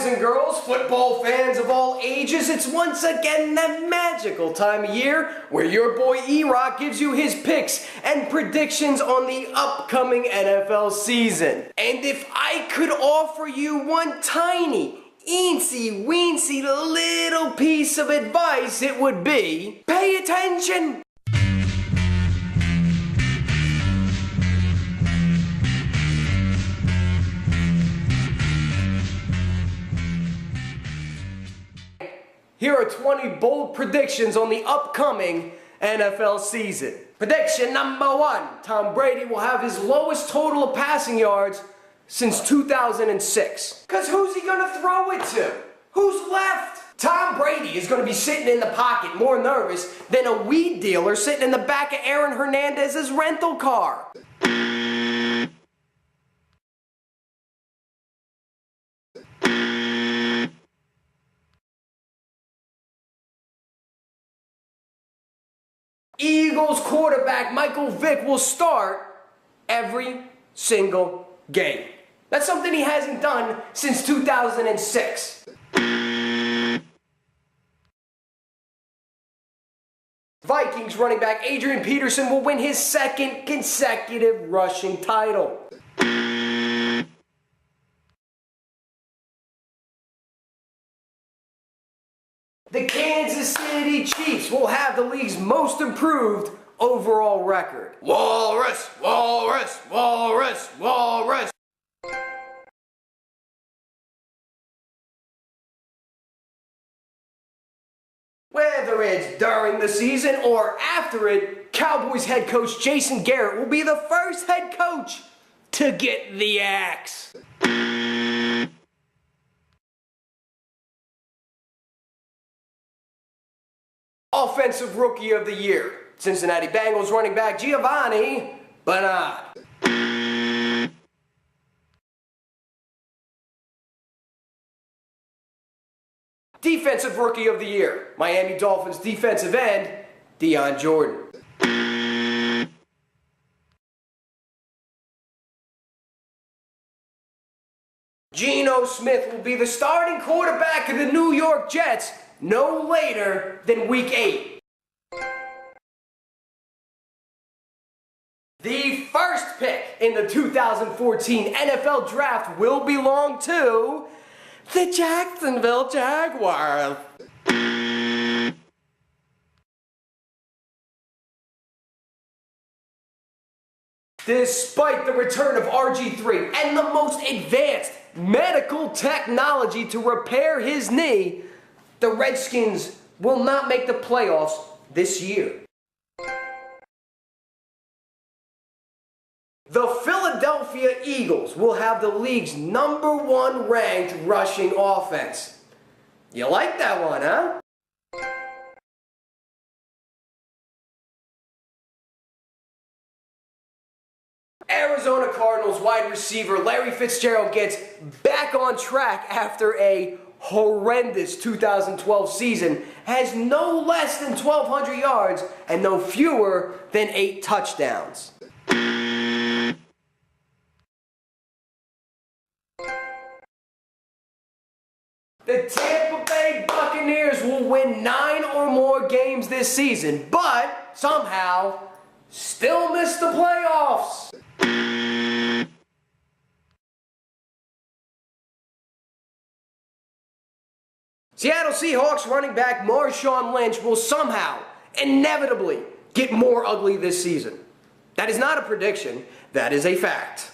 Boys and girls, football fans of all ages, it's once again that magical time of year where your boy Erock gives you his picks and predictions on the upcoming NFL season. And if I could offer you one tiny, eensy weensy little piece of advice, it would be, pay attention! Here are 20 bold predictions on the upcoming NFL season. Prediction number 1. Tom Brady will have his lowest total of passing yards since 2006. Because who's he going to throw it to? Who's left? Tom Brady is going to be sitting in the pocket more nervous than a weed dealer sitting in the back of Aaron Hernandez's rental car. Eagles quarterback Michael Vick will start every single game. That's something he hasn't done since 2006. Vikings running back Adrian Peterson will win his second consecutive rushing title. The Kansas City Chiefs will have the league's most improved overall record. Walrus, walrus, walrus, walrus. Whether it's during the season or after it, Cowboys head coach Jason Garrett will be the first head coach to get the axe. Offensive Rookie of the Year, Cincinnati Bengals running back Giovani. Defensive Rookie of the Year, Miami Dolphins defensive end Deion Jordan. Geno Smith will be the starting quarterback of the New York Jets no later than Week 8. The first pick in the 2014 NFL Draft will belong to the Jacksonville Jaguars. Despite the return of RG3 and the most advanced medical technology to repair his knee, the Redskins will not make the playoffs this year. The Philadelphia Eagles will have the league's #1 ranked rushing offense. You like that one, huh? Arizona Cardinals wide receiver Larry Fitzgerald gets back on track after a horrendous 2012 season, has no less than 1,200 yards and no fewer than 8 touchdowns. The Tampa Bay Buccaneers will win 9 or more games this season, but somehow still miss the playoffs. Seattle Seahawks running back Marshawn Lynch will somehow, inevitably, get more ugly this season. That is not a prediction, that is a fact.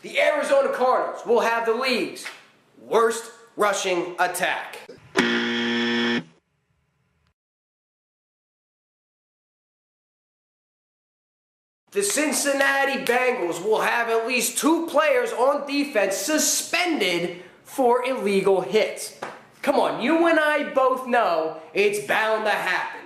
The Arizona Cardinals will have the league's worst rushing attack. The Cincinnati Bengals will have at least 2 players on defense suspended for illegal hits. Come on, you and I both know it's bound to happen.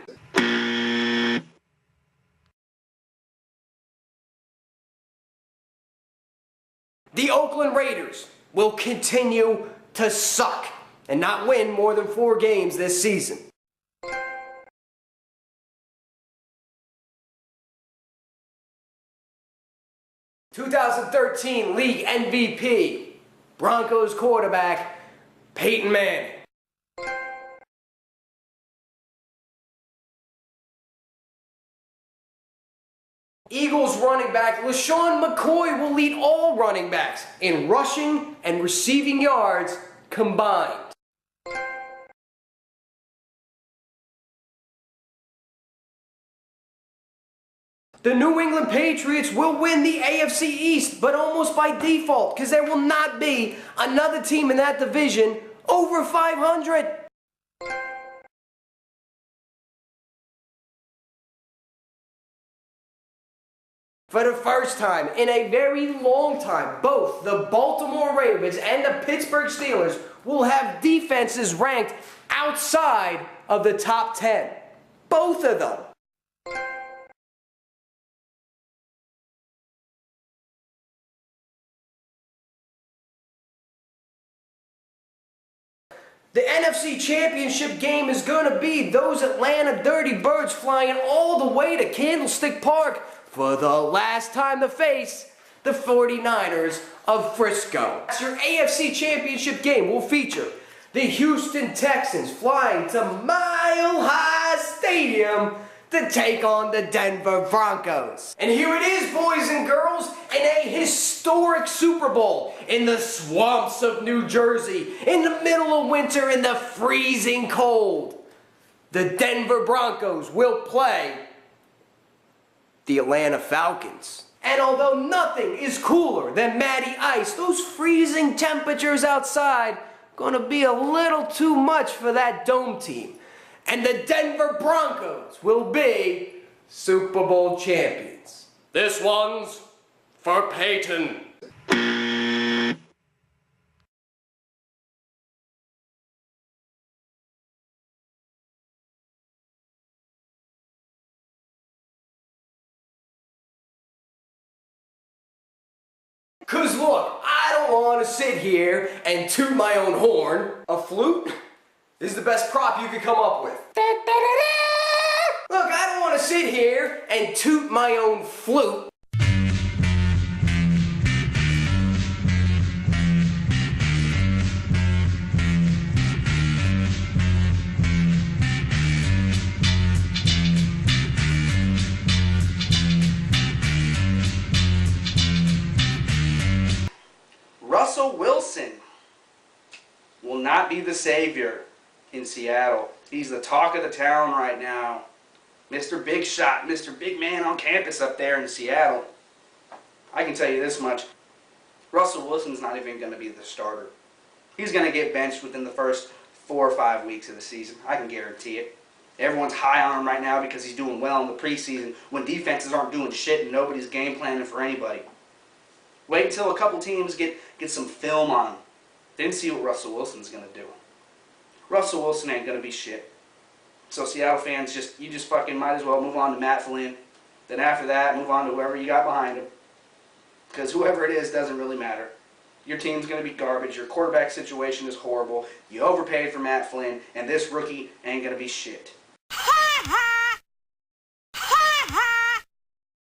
The Oakland Raiders will continue to suck and not win more than 4 games this season. 2013 League MVP, Broncos quarterback, Peyton Manning. Eagles running back LeSean McCoy will lead all running backs in rushing and receiving yards combined. The New England Patriots will win the AFC East, but almost by default, because there will not be another team in that division over 500. For the first time in a very long time, both the Baltimore Ravens and the Pittsburgh Steelers will have defenses ranked outside of the top 10. Both of them. The NFC Championship game is going to be those Atlanta Dirty Birds flying all the way to Candlestick Park for the last time to face the 49ers of Frisco. Your AFC Championship game will feature the Houston Texans flying to Mile High Stadium to take on the Denver Broncos. And here it is, boys and girls, in a historic Super Bowl in the swamps of New Jersey, in the middle of winter in the freezing cold. The Denver Broncos will play the Atlanta Falcons. And although nothing is cooler than Matty Ice, those freezing temperatures outside gonna be a little too much for that dome team. And the Denver Broncos will be Super Bowl champions. This one's for Peyton. Cause look, I don't want to sit here and toot my own horn. A flute is the best prop you could come up with. Look, I don't want to sit here and toot my own flute. Russell Wilson will not be the savior in Seattle. He's the talk of the town right now. Mr. Big Shot, Mr. Big Man on campus up there in Seattle. I can tell you this much. Russell Wilson's not even going to be the starter. He's going to get benched within the first 4 or 5 weeks of the season. I can guarantee it. Everyone's high on him right now because he's doing well in the preseason when defenses aren't doing shit and nobody's game planning for anybody. Wait until a couple teams get some film on him. Then see what Russell Wilson's going to do. Russell Wilson ain't going to be shit. So Seattle fans, you just fucking might as well move on to Matt Flynn. Then after that, move on to whoever you got behind him. Because whoever it is doesn't really matter. Your team's going to be garbage. Your quarterback situation is horrible. You overpaid for Matt Flynn, and this rookie ain't going to be shit.